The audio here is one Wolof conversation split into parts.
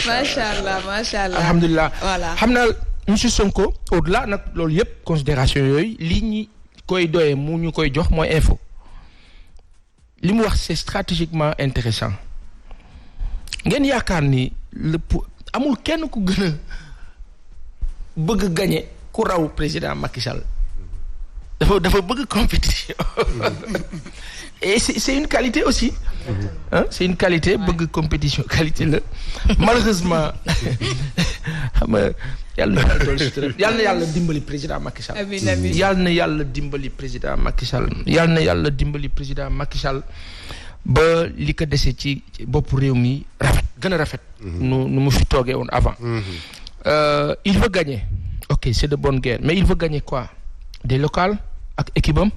macha allah alhamdulilah. voilà xam naa monsieur Sonko au-delà nag loolu yëpp considération yooyu li ñi koy doyee mu ñu koy jox mooy info li mu wax c'est stratégiquement intéressant ngeen yaakaar ni amul kenn ku gën a bëgg gagner ku raw président Macky Sall dafa bëgg compétition et c'est une qualité aussi hein c'est une qualité bëgg compétition qualité la malheureusement xam nga yàlla na yàlla dimbali président Macky Sall yàlla na yàlla dimbali président Macky Sall yàlla na yàlla dimbali président Macky Sall ba li ko dese ci bopp réew mi rafet gën a rafet nu mu fi toogee woon avant il veut gagner ok c'est de bonne guerre mais il veut gagner quoi des locales ak équipe am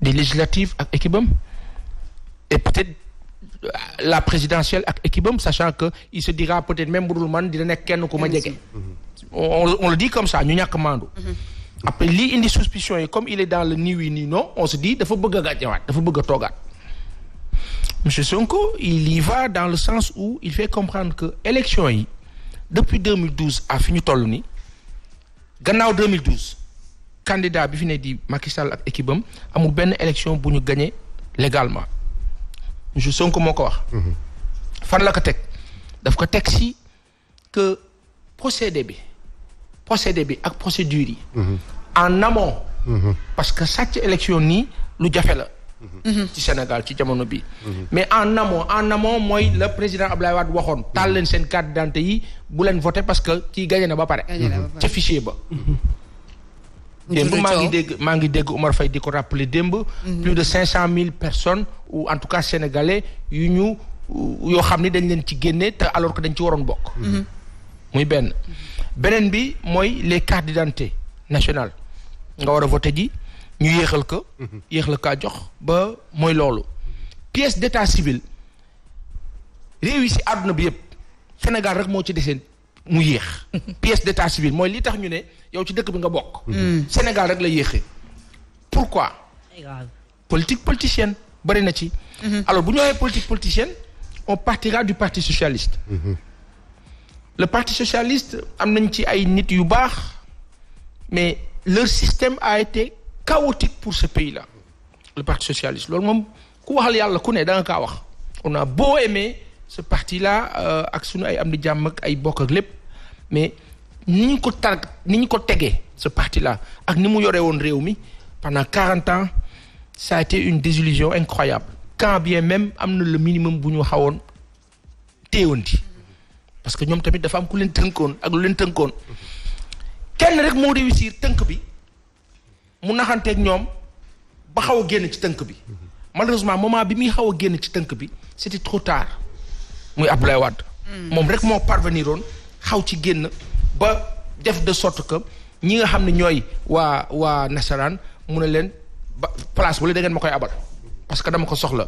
des législatives ak équipe am et peut-être la présidentielle ak équipe am sachant que il se dira peut-être même bu dul man dina nekk kenn ku ma jege on le dit comme ça ñu ñàkk maandu après lii indi suspicion yi comme il est dans le ni oui ni non on se dit dafa bëgg a gàjjawaat dafa bëgg a toogaat monsieur Sonko il y va dans le sens où il fait comprendre que élection yi depuis 2012 à fi ñu toll ni gannaaw 2012 candidat bi fi ne di Macky Sall ak équipe am amul benn élection bu ñu gagné légalement monsieur Sonko moo ko wax fan la ko teg daf ko teg si que procédé bi ak procédure yi en amont parce que sàcc élection nii lu jafe la ci Sénégal ci jamono bi mais en amont mooy le président Abdoulaye Wade waxoon taal leen seen carte d'identité yi bu leen voté parce que kii gagné na ba pare ca fichier ba démb maa ngi dégg Omar Faye di ko rappeler démb plus de 500 000 personnes ou en tout cas sénégalais yoo xam ni dañ leen ci génne te alors que dañ ci waroon bokk muy beneen bi mooy les cartes d'identité nationales nga war a voté ji ñu yéexal kaa jox ba mooy loolu pièce d'état civil réew yi ci àdduna bi yëpp Sénégal rek moo ci deseen mu yéex pièce d'état civil mooy li tax ñu ne yow ci dëkk bi nga bokk Sénégal rek la yéexee pourquoi politique politicienne bari na ci alors bu ñu waxee politique politicienne on partira du parti socialiste le parti socialiste am nañ ci ay nit yu baax mais leur système a été chaotique pour ce pays-là le parti socialiste loolu moom ku waxal yàlla ku ne da nga kaa wax on a beau aimer ce parti-là ak sunu ay am di jàmm ak ay bokk ak lépp mais ni ñu ko tegee ce parti-là ak ni mu yoree woon réew mi pendant 40 ans ça a été une désillusion incroyable quand bien même am na le minimum bu ñu xawoon téewanti parce que ñoom tamit dafa am ku leen tënkoon ak lu leen tënkoon kenn rek moo réussir tënk bi mu naxanteeg ñoom ba xaw a génn ci tënk bi malheureusement moment bi muy xaw a génn ci tënk bi c'était trop tard muy Abdoulaye Wade moom rek moo parvenir woon xaw ci génn ba def de sorte que ñi nga xam ne ñooy waa nasaraan mu ne leen ba place wala da ngeen ma koy abal parce que dama ko soxla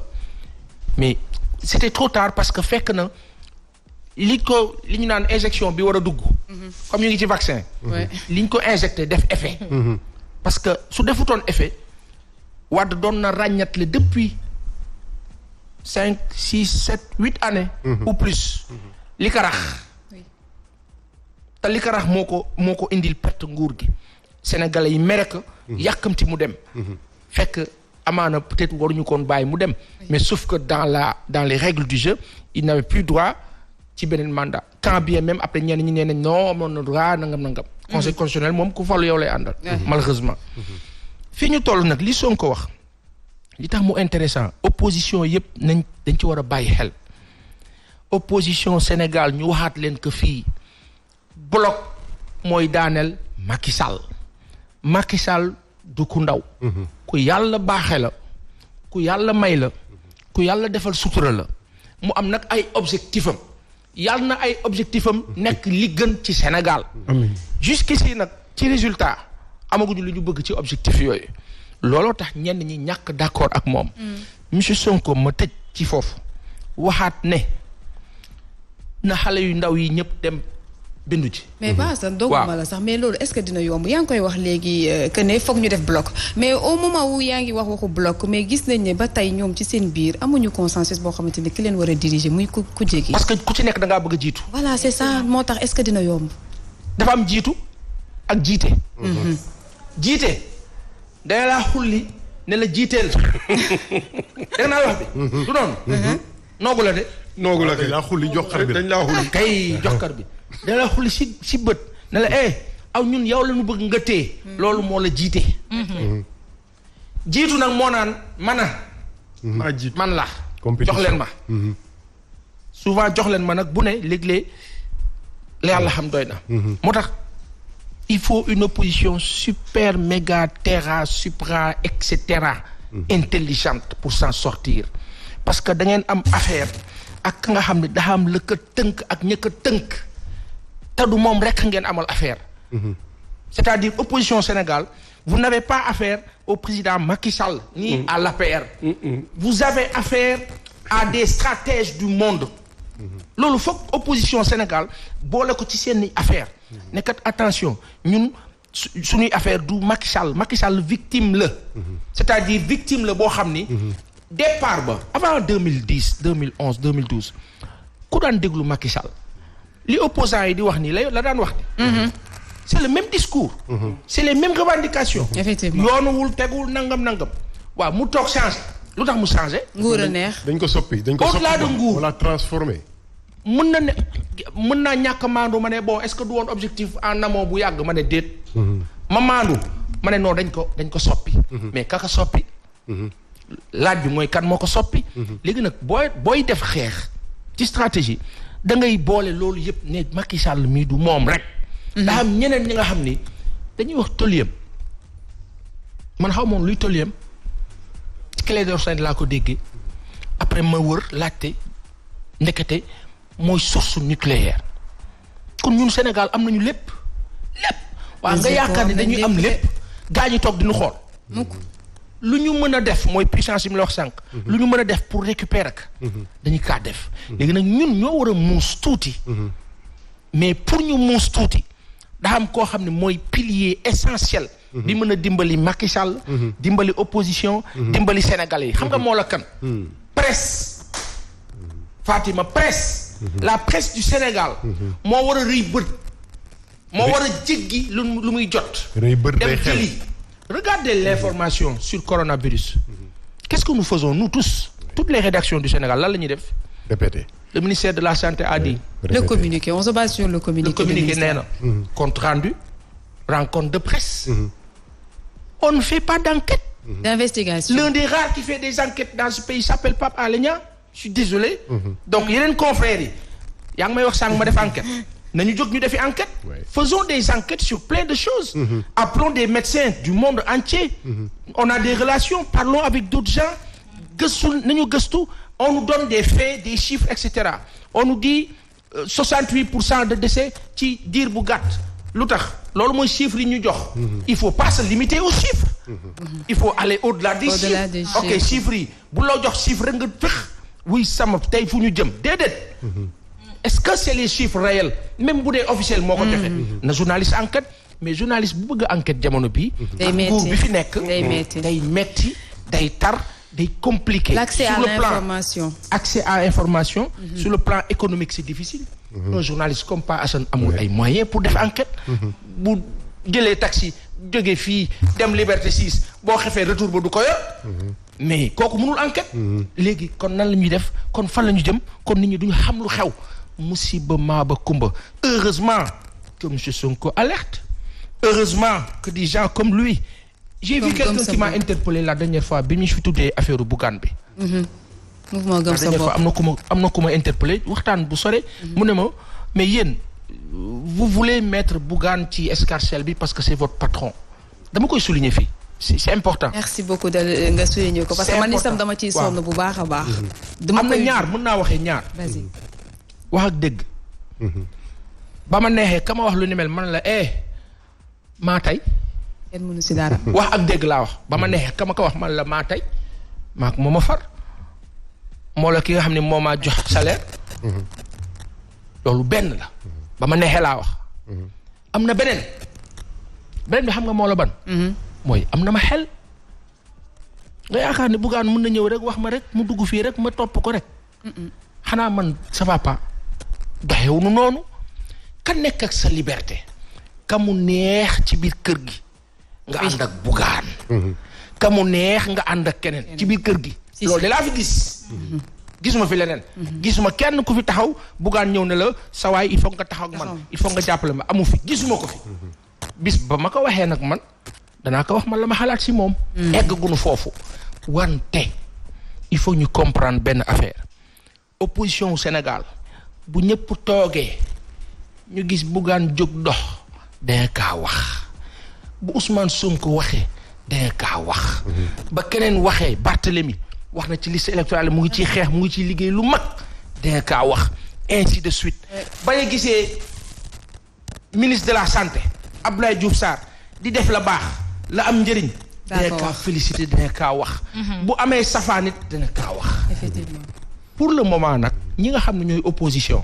mais c'était trop tard parce que fekk na li ñu naan injection bi war a dugg comme ñu ngi ci vaccin li ñu ko injecté def effet parce que su defutoon effet Wade doon na ràññatle depuis 5 6 7 8 années ou plus li ko rax te li ko rax moo ko indil perte nguur gi sénégalais yi mere ko yàkkamti mu dem fekk amaana peut-être waruñu koon bàyyi mu dem mais sauf que dans les règles du jeu il n'avait plus droit ci beneen mandat quand bien même après ñenn ñi nee nañ non amoon na droit nangam conseil constitutionnel moom ku falu yow lay àndal malheureusement fii ñu toll nag li Sonko wax li tax mu intéressant opposition yëpp dañ ci war a bàyyi xel opposition Sénégal ñu waxaat leen que fii bloc mooy daaneel Macky Sall du ku ndaw ku yàlla baaxe la ku yàlla may la ku yàlla defal sutura la mu am nag ay objectif am yàlla na ay objectif am nekk li gën ci Sénégal jusqu'ici nag ci résultat amaguñu lu ñu bëgg ci objectif yooyu looloo tax ñenn ñi ñàkk d'accord ak moom monsieur Sonko ma tëj ci foofu waxaat ne na xale yu ndaw yi ñëpp dem bindu ci. mais ba sax dogguma la sax mais loolu est-ce que dina yomb yaa ngi koy wax léegi que ne foog ñu def bloc mais au moment où yaa ngi waxu bloc mais gis nañ ne ba tey ñoom ci seen biir amuñu consensus boo xamante ni ki leen war a diriger muy ku jéggi. parce que ku ci nekk da ngaa bëgg a jiitu. voilà c'est ça moo tax est-ce que dina yomb. dafa am jiitu ak jiite. jiite dana laa xulli ne la jiiteel dégg naa wax bi. du noonu. noogu la de. noogu la kay laa xulli jox xar bi dañ laa xulli kay jox xar bi dañ laa xulli si bët ne la aw ñun yow la ñu bëgg nga téye loolu moo la jiite. jiitu nag moo naan maa jiitu man la jox leen ma. souvent jox leen ma nag bu ne léeg-léeg la yàlla xam doy na. moo tax il faut une opposition super méga terra supra et cetera intelligente pour s'en sortir parce que da ngeen am affaire ak ka nga xam ne daa am la ko tënk ak ña ko tënk te du moom rek ngeen amal affaire. C'est-à-dire opposition Sénégal vous n'avez pas affaire au président Macky Sall ni à l'APR. Vous avez affaire à des stratèges du monde. loolu foog opposition Sénégal boole ko ci seeni affaire nekkat attention ñun suñuy affaire du Macky Sall victime la. c'est-à-dire victime la boo xam ni. départ ba avant 2010 2011 2012 ku daan déglu Macky Sall li opposants yi di wax nii la daan wax ni c'est le même discours. C'est les mêmes revendications. Effectivement yoonuwul tegul nangam. waaw mu toog changé lu tax mu changé. nguur a neex dañ ko soppi au-delà de nguur wala transformé. mën naa ñàkk maandu ma ne bon est-ce que du woon objectif en amont bu yàgg ma ne déet. ma maandu ma ne non dañ ko soppi. mais kaka soppi. laaj bi mooy kan moo ko soppi. léegi nag booy def xeex ci stratégie da ngay boole loolu yëpp ne Macky Sall mii du moom rek. daa am ñeneen ñi nga xam ni dañuy wax toliyam man xaw moom luy toliyam ci Clédor Sène laa ko déggee après ma wër laajte ndekete mooy source nucléaire kon ñun Sénégal am nañu lépp waaw nga yaakaar ni dañuy am lépp gaa ñi toog diñu xool lu ñu mën a def mooy puissance yi mu la wax sànq lu ñu mën a def pour récupérer ak dañu kaa def léegi nag ñun ñoo war a muus tuuti mais pour ñu muus tuuti daa am koo xam ne mooy pilier essentiel bi mën a dimbali Macky Sall dimbali opposition dimbali sénégalais yi xam nga moo la kan presse Fatima presse la presse du Sénégal moo war a rëy bët moo war a jéggi lu muy jot dem jëli regardez l'information sur coronavirus qu'est-ce que nous faisons nous tous toutes les rédactions du Sénégal lan la ñuy def répétez. Le ministère de la Santé a dit. Le communiqué, on se base sur le communiqué. Le communiqué nee na. Compte rendu, rencontre de presse. On ne fait pas d'enquête. D'investigation. L'un des rares qui fait des enquêtes dans ce pays s'appelle Pape Alé Niang. Je suis désolé. Donc yeneen confrères yi yaa ngi may wax sànq ma def enquête nañu jóg ñu defi enquête. Faisons des enquêtes sur plein de choses. Appelons des médecins du monde entier. On a des relations, parlons avec d'autres gens. Nañu gëstu. On nous donne des faits, des chiffres, etc. On nous dit 68% de décès ci diir bu gàtt lu tax loolu mooy chiffres yi ñu jox. Il faut pas se limiter aux chiffres. Il faut aller au-delà des chiffres. Ok chiffres yi bu loo jox chiffre rek nga tëx wuy sama tey fu ñu jëm déedéet. Est-ce que c'est les chiffres réels même bu dee officiel moo ko joxe. na journaliste enquête mais journaliste bu bëgg enquête jamono bi nguur bi fi nekk day metti day tar. day compliqué. L'accès à l'information. Accès à l'information. Sur le plan économique c'est difficile. Un journaliste comme Pa Assane amul ay moyens pour def enquête. bu jëlee taxi jóge fii dem Liberté 6 boo xefee retour ba du ko yor. mais kooku mënul enquête. léegi kon nan la ñuy def kon fan la ñu jëm kon nit ñi duñu xam lu xew. musiba maa ba kumba. Heureusement que monsieur Sonko alerte. Heureusement que des gens comme lui. J'ai vu quelqu'un qui m'a interpellé la dernière fois bi ñu fi tuddee affaire Bougane bi. mouvement gëm sa bopp am na ku ma interpellé waxtaan bu sore. mu ne ma mais yéen vous voulez mettre Bougane ci escarcelle bi parce que c'est votre patron dama koy souligner fii c'est important. merci beaucoup nga souligner ko parce que man itam dama ciy sonn bu baax a baax. am na ñaar mën naa waxee ñaar. vas-y. wax ak dégg. ba ma neexee ka ma wax lu ni mel man la maa tey. kenn mënu si dara. wax ak dégg laa wax ba ma neexee ka ma ko wax man la maa tey maak moo ma far moo la ki nga xam ne moo maa jox salaire loolu benn la ba ma neexee laa wax. am na beneen bi xam nga moo la ban. mooy am na ma xel. nga yaakaar ne Bougane mën na ñëw rek wax ma rek mu dugg fii rek ma topp ko rek. xanaa man ça va pas doxewunu noonu. ka nekk ak sa liberté. ka mu neex ci biir kër gi. nga ànd ak Bougane. ka mu neex nga ànd ak keneen ci biir kër gi. loolu de laa fi gis. gisuma fi leneen. gisuma kenn ku fi taxaw Bougane ñëw ne la sa waay il faut nga taxaw ak man il faut nga jàppale ma amu fi gisuma ko fi. bis ba ma ko waxee nag man danaa ko wax man la ma xalaat si moom. eggaguñu foofu. wante il faut ñu comprendre benn affaire opposition au Sénégal bu ñëpp toogee ñu gis Bougane jóg dox danga kaa wax bu Ousmane Sonko waxee danga kaa wax. ba keneen waxee Barthélemy wax na ci liste électorale mu ngi ciy xeex mu ngi ciy liggéey lu mag danga kaa wax ainsi de suite. ba nga gisee ministre de la santé Abdoulaye Diouf Sarr di def la baax la am njëriñ. danga kaa félicité danga kaa wax. bu amee safaan it danga kaa wax. effectivement. pour le moment nag ñi nga xam ne ñooy opposition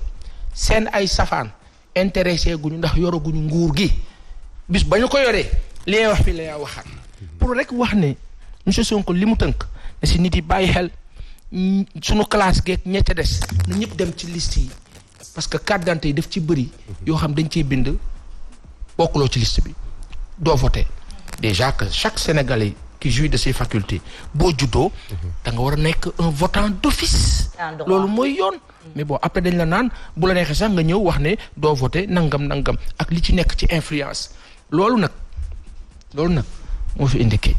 seen ay safaan intéressé guñu ndax yoraguñu nguur gi bis ba ñu ko yoree li ngay wax fii la yaa waxaat. pour rek wax ne monsieur Sonko li mu tënk ne si nit yi bàyyi xel sunu classe geeg ña ca des na ñëpp dem ci liste yi parce que carte d'identité yi daf ci bëri yoo xam dañ ciy bind bokkuloo ci liste bi doo voter déjà que chaque Sénégalais qui jouit de ses facultés boo juddoo da nga war a nekk un votant d'office loolu mooy yoon mais bon après dañ la naan bu la neexee sax nga ñëw wax ne doo voter nangam ak li ci nekk ci influence loolu nag moo fi indiqué.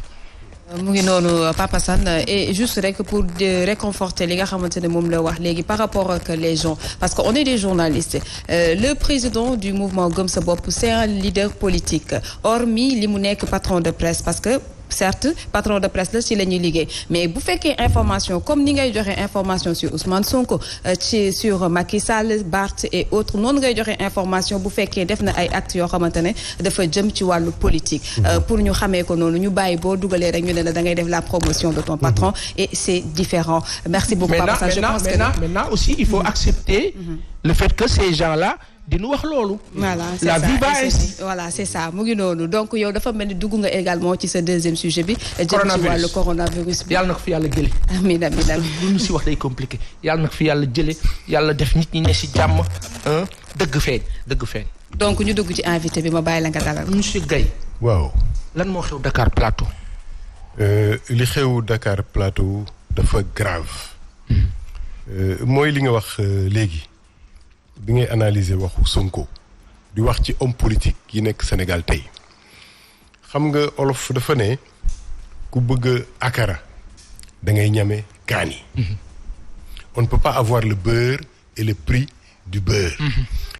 mu ngi noonu Papa Sane et juste rek pour réconforter li nga xamante ne moom la wax léegi par rapport ak les gens parce que on est des journalistes le président du mouvement Gëm Sa Bopp c'est un leader politique hormis li mu nekk patron de presse parce que certes patron de presse la ci la ñuy liggéey mais bu fekkee information comme ni ngay joxe information sur Ousmane Sonko sur Macky Sall Barth et autres noonu ngay joxe information bu fekkee def na ay actes yoo xamante ne dafa jëm ci wàllu politique. pour ñu xamee ko noonu ñu bàyyi boo dugalee rek ñu ne la da ngay def la promotion de ton patron et c'est différent. merci beaucoup Papa Sane je pense que maintenant aussi il faut accepter le fait que ces gens-là di nu wax loolu. voilà c'est la ça vie va ainsi. voilà c'est ça mu ngi noonu donc yow dafa mel ni dugg nga également ci sa deuxième sujet bi. jëm ci wàllu coronavirus bi. yàlla na ko fi yàlla jële. amiin amiin amiin lu ñu si wax day compliqué yàlla na ko fi yàlla jële yàlla def nit ñi ne si jàmm dëgg feeñ. donc ñu dugg ci invité bi ma bàyyi la nga dalal. monsieur Gaye. waaw. lan moo xew Dakar Plateau. li xew Dakar Plateau dafa grave. mooy li nga wax léegi. bi ngay analyser waxu Sonko di wax ci homme politique yi nekk Sénégal tey xam nga olof dafa ne ku bëgg akara da ngay ñame kaani. On ne peut pas avoir le beurre et le prix du beurre.